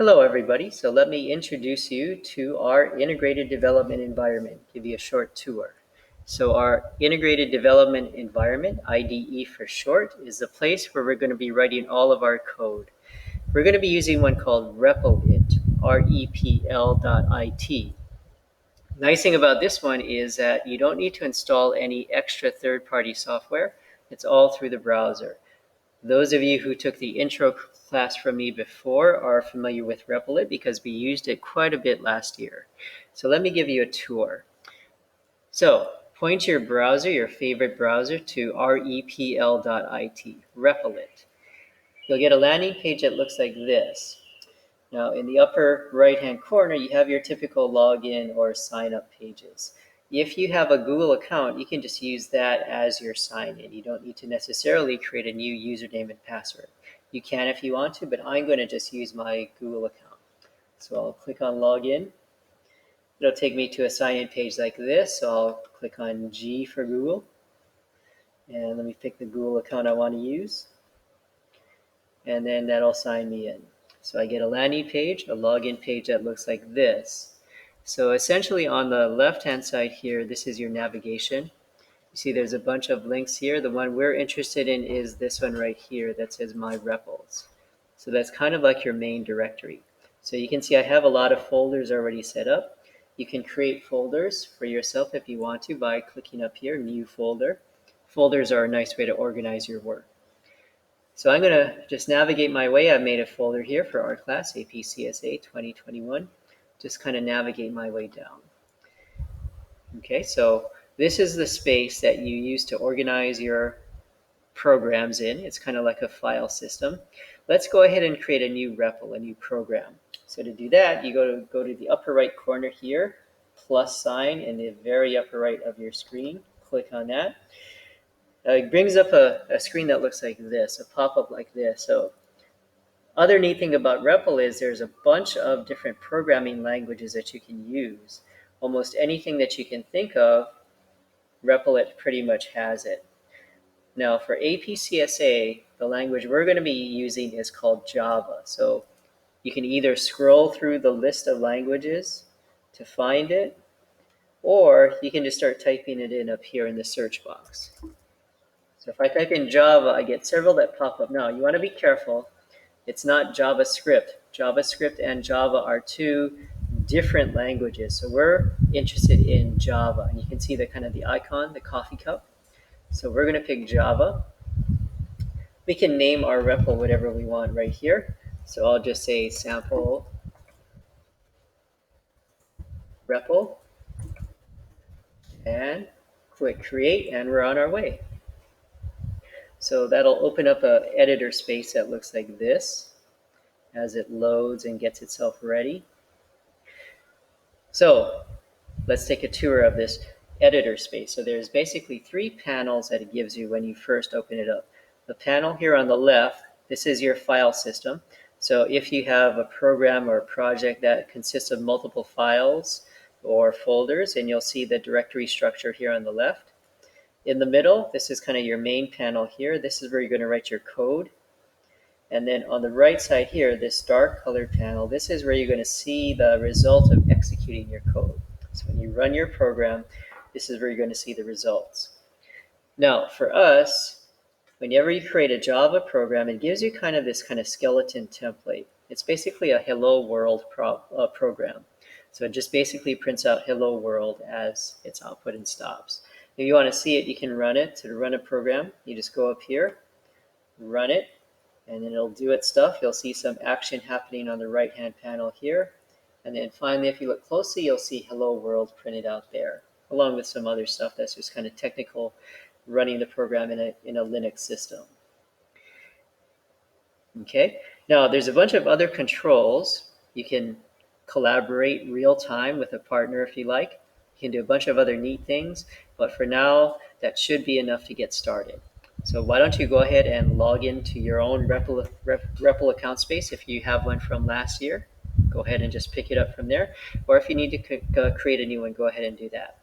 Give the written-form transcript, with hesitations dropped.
Hello everybody, so let me introduce you to our integrated development environment, give you a short tour. So our integrated development environment, IDE for short, is the place where we're going to be writing all of our code. We're going to be using one called Repl.it, R-E-P-L.it. Nice thing about this one is that you don't need to install any extra third-party software. It's all through the browser. Those of you who took the intro class from me before are familiar with Repl.it because we used it quite a bit last year. So let me give you a tour. So point your browser, your favorite browser, to repl.it, Repl.it. You'll get a landing page that looks like this. Now in the upper right-hand corner, you have your typical login or sign up pages. If you have a Google account, you can just use that as your sign-in. You don't need to necessarily create a new username and password. You can if you want to, but I'm going to just use my Google account. So I'll click on login. It'll take me to a sign-in page like this. So I'll click on G for Google. And let me pick the Google account I want to use. And then that'll sign me in. So I get a landing page, a login page that looks like this. So essentially on the left-hand side here, this is your navigation. You see there's a bunch of links here. The one we're interested in is this one right here that says My Repls. So that's kind of like your main directory. So you can see I have a lot of folders already set up. You can create folders for yourself if you want to by clicking up here, New Folder. Folders are a nice way to organize your work. So I'm going to just navigate my way. I've made a folder here for our class, APCSA 2021. Just kind of navigate my way down. Okay, so this is the space that you use to organize your programs in. It's kind of like a file system. Let's go ahead and create a new REPL, a new program. So to do that, you go to the upper right corner here, plus sign in the very upper right of your screen. Click on that. It brings up a screen that looks like this, a pop-up like this. So other neat thing about Repl is there's a bunch of different programming languages that you can use. Almost anything that you can think of, Repl pretty much has it. Now for APCSA, the language we're going to be using is called Java. So you can either scroll through the list of languages to find it, or you can just start typing it in up here in the search box. So if I type in Java, I get several that pop up. Now, you want to be careful. It's not JavaScript. JavaScript and Java are two different languages. So we're interested in Java. And you can see the kind of the icon, the coffee cup. So we're going to pick Java. We can name our REPL whatever we want right here. So I'll just say sample REPL. And click create, and we're on our way. So that'll open up an editor space that looks like this as it loads and gets itself ready. So let's take a tour of this editor space. So there's basically three panels that it gives you when you first open it up. The panel here on the left, this is your file system. So if you have a program or a project that consists of multiple files or folders, and you'll see the directory structure here on the left. In the middle, this is kind of your main panel here. This is where you're going to write your code. And then on the right side here, this dark colored panel, this is where you're going to see the result of executing your code. So when you run your program, this is where you're going to see the results. Now, for us, whenever you create a Java program, it gives you kind of this kind of skeleton template. It's basically a hello world program. So it just basically prints out hello world as its output and stops. If you want to see it, you can run it. To run a program, you just go up here, run it, and then it'll do its stuff. You'll see some action happening on the right-hand panel here. And then finally, if you look closely, you'll see hello world printed out there, along with some other stuff that's just kind of technical, running the program in a Linux system. Okay, now there's a bunch of other controls. You can collaborate real time with a partner if you like. You can do a bunch of other neat things, but for now, that should be enough to get started. So why don't you go ahead and log into your own Repl account space if you have one from last year. Go ahead and just pick it up from there. Or if you need to create a new one, go ahead and do that.